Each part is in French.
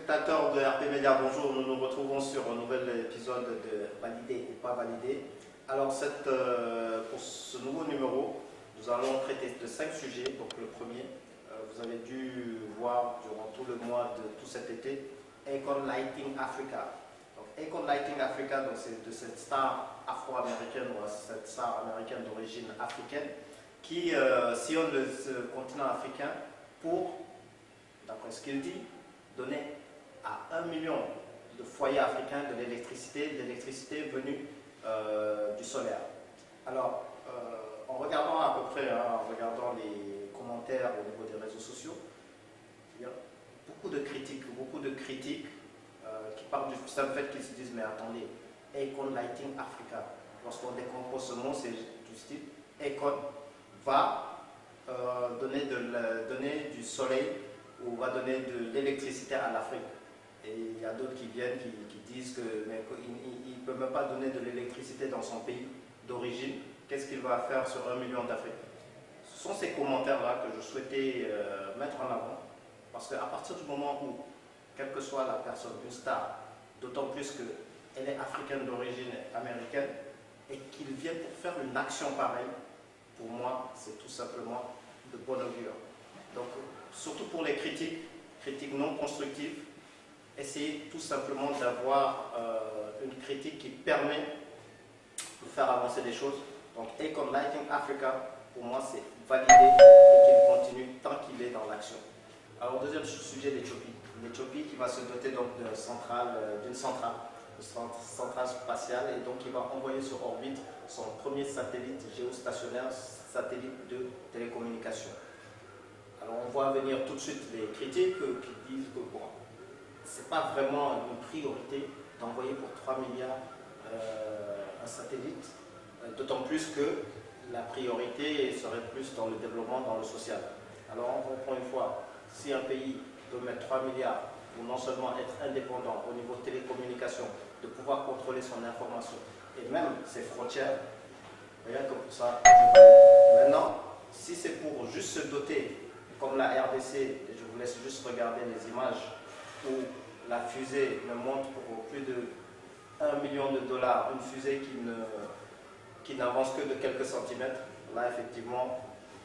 Téléspectateurs de RP Média, bonjour. Nous nous retrouvons sur un nouvel épisode de Validé ou pas validé. Alors, pour ce nouveau numéro, nous allons traiter de 5 sujets. Donc, le premier, vous avez dû voir durant tout le mois de tout cet été, Akon Lighting Africa. Donc, Akon Lighting Africa, c'est de cette star afro-américaine ou cette star américaine d'origine africaine qui sillonne le continent africain pour, d'après ce qu'il dit, donner à 1 million de foyers africains de l'électricité venue du solaire. Alors, en regardant à peu près, en regardant les commentaires au niveau des réseaux sociaux, il y a beaucoup de critiques qui parlent du simple fait qu'ils se disent mais attendez, Akon Lighting Africa, lorsqu'on décompose ce mot, c'est du style Akon va donner du soleil ou va donner de l'électricité à l'Afrique. Et il y a d'autres qui viennent, qui disent qu'il ne peut même pas donner de l'électricité dans son pays d'origine. Qu'est-ce qu'il va faire sur 1 million d'Afrique? Ce sont ces commentaires-là que je souhaitais mettre en avant, parce qu'à partir du moment où, quelle que soit la personne, une star, d'autant plus qu'elle est africaine d'origine américaine, et qu'il vienne pour faire une action pareille, pour moi, c'est tout simplement de bon augure. Donc, surtout pour les critiques non constructives, essayez tout simplement d'avoir une critique qui permet de faire avancer les choses. Donc, Akon Lighting Africa, pour moi, c'est validé et qu'il continue tant qu'il est dans l'action. Alors, deuxième sujet, l'Éthiopie. L'Éthiopie qui va se doter donc d'une centrale spatiale, et donc il va envoyer sur orbite son premier satellite géostationnaire, satellite de télécommunication. Alors on voit venir tout de suite les critiques qui disent que bon, c'est pas vraiment une priorité d'envoyer pour 3 milliards un satellite, d'autant plus que la priorité serait plus dans le développement, dans le social. Alors on comprend une fois, si un pays peut mettre 3 milliards pour non seulement être indépendant au niveau télécommunication, de pouvoir contrôler son information et même ses frontières, rien que pour ça, maintenant, si c'est pour juste se doter, comme la RDC, et je vous laisse juste regarder les images où la fusée me montre pour plus de 1 million de dollars, une fusée qui n'avance que de quelques centimètres, là effectivement,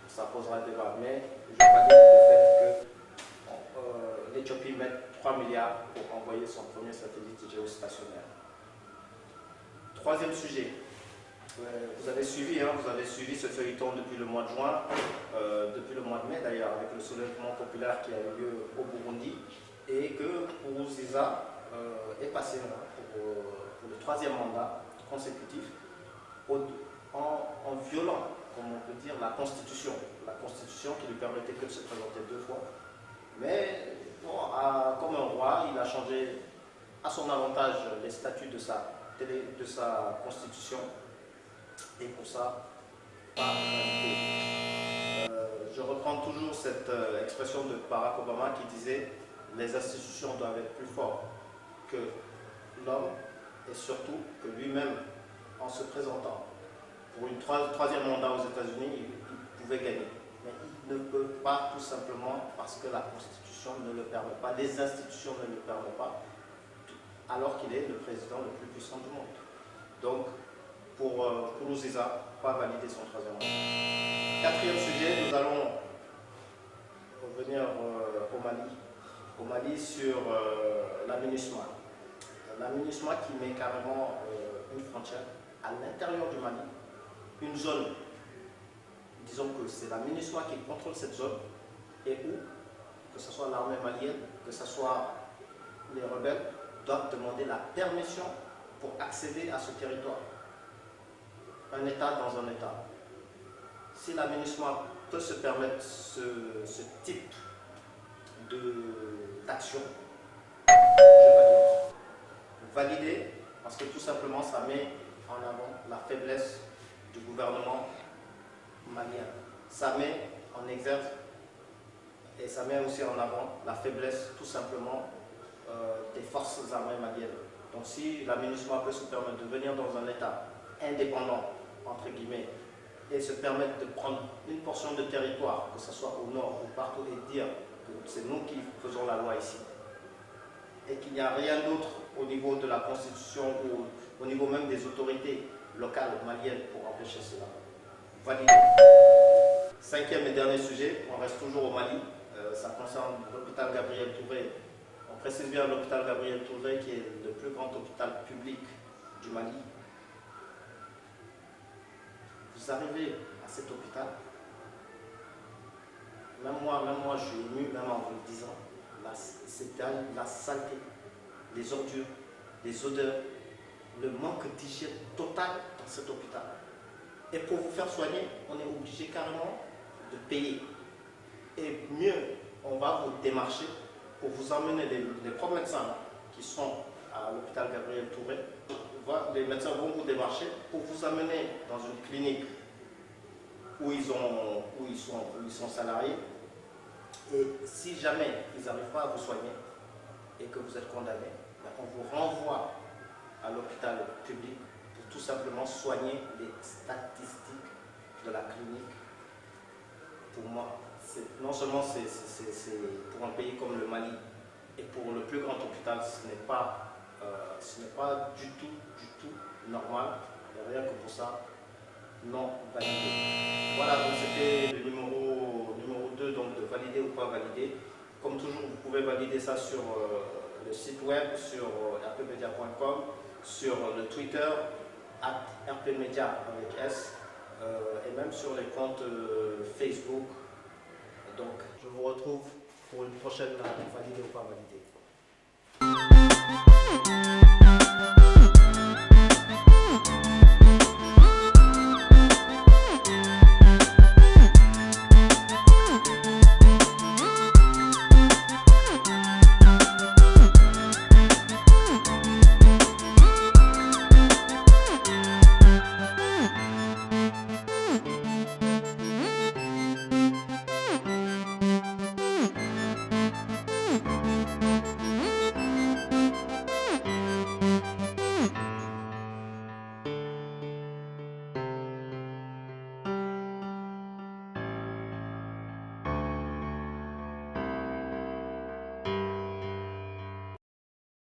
ça posera débat. Mais je valide le fait que l'Éthiopie mette 3 milliards pour envoyer son premier satellite géostationnaire. Troisième sujet. Vous avez suivi ce feuilleton depuis le mois de juin, depuis le mois de mai d'ailleurs, avec le soulèvement populaire qui a eu lieu au Burundi, et que Nkurunziza est passé pour le 3e mandat consécutif en violant, comme on peut dire, la Constitution qui lui permettait que de se présenter 2 fois. Mais bon, comme un roi, il a changé à son avantage les statuts de sa Constitution. Et pour ça, pas validé. Je reprends toujours cette expression de Barack Obama qui disait « Les institutions doivent être plus fortes que l'homme et surtout que lui-même, en se présentant pour une 3e mandat aux États-Unis, il pouvait gagner. Mais il ne peut pas, tout simplement parce que la Constitution ne le permet pas, les institutions ne le permettent pas, alors qu'il est le président le plus puissant du monde. Donc, pour Nkurunziza, pas valider son 3e mandat. 4e sujet, nous allons revenir au Mali sur la MINUSMA. La MINUSMA qui met carrément une frontière à l'intérieur du Mali, une zone, disons que c'est la MINUSMA qui contrôle cette zone, et où, que ce soit l'armée malienne, que ce soit les rebelles, doivent demander la permission pour accéder à ce territoire. Un État dans un État. Si la MINUSMA peut se permettre ce type d'action, je valide. Valider, parce que tout simplement ça met en avant la faiblesse du gouvernement malien. Ça met en exergue et ça met aussi en avant la faiblesse tout simplement des forces armées maliennes. Donc si la MINUSMA peut se permettre de venir dans un État indépendant, entre guillemets, et se permettre de prendre une portion de territoire, que ce soit au nord ou partout, et dire que c'est nous qui faisons la loi ici, et qu'il n'y a rien d'autre au niveau de la Constitution ou au niveau même des autorités locales maliennes pour empêcher cela. Validé. Cinquième et dernier sujet, on reste toujours au Mali. Ça concerne l'hôpital Gabriel Touré. On précise bien l'hôpital Gabriel Touré qui est le plus grand hôpital public du Mali. Vous arrivez à cet hôpital, même moi je suis ému, même en vous le disant, c'est la saleté, les ordures, les odeurs, le manque d'hygiène total dans cet hôpital. Et pour vous faire soigner, on est obligé carrément de payer. Et mieux, on va vous démarcher pour vous emmener les propres médecins qui sont à l'hôpital Gabriel Touré. Les médecins vont vous démarcher pour vous amener dans une clinique où ils sont salariés. Et si jamais ils n'arrivent pas à vous soigner et que vous êtes condamné, on vous renvoie à l'hôpital public pour tout simplement soigner les statistiques de la clinique. Pour moi, non seulement c'est pour un pays comme le Mali et pour le plus grand hôpital, ce n'est pas du tout normal. Et rien que pour ça, non validé. Voilà, donc c'était le numéro 2, donc de valider ou pas valider. Comme toujours, vous pouvez valider ça sur le site web, sur rpmedia.com, sur le Twitter, @rpmedia avec S, et même sur les comptes Facebook. Donc, je vous retrouve pour une prochaine valider ou pas valider.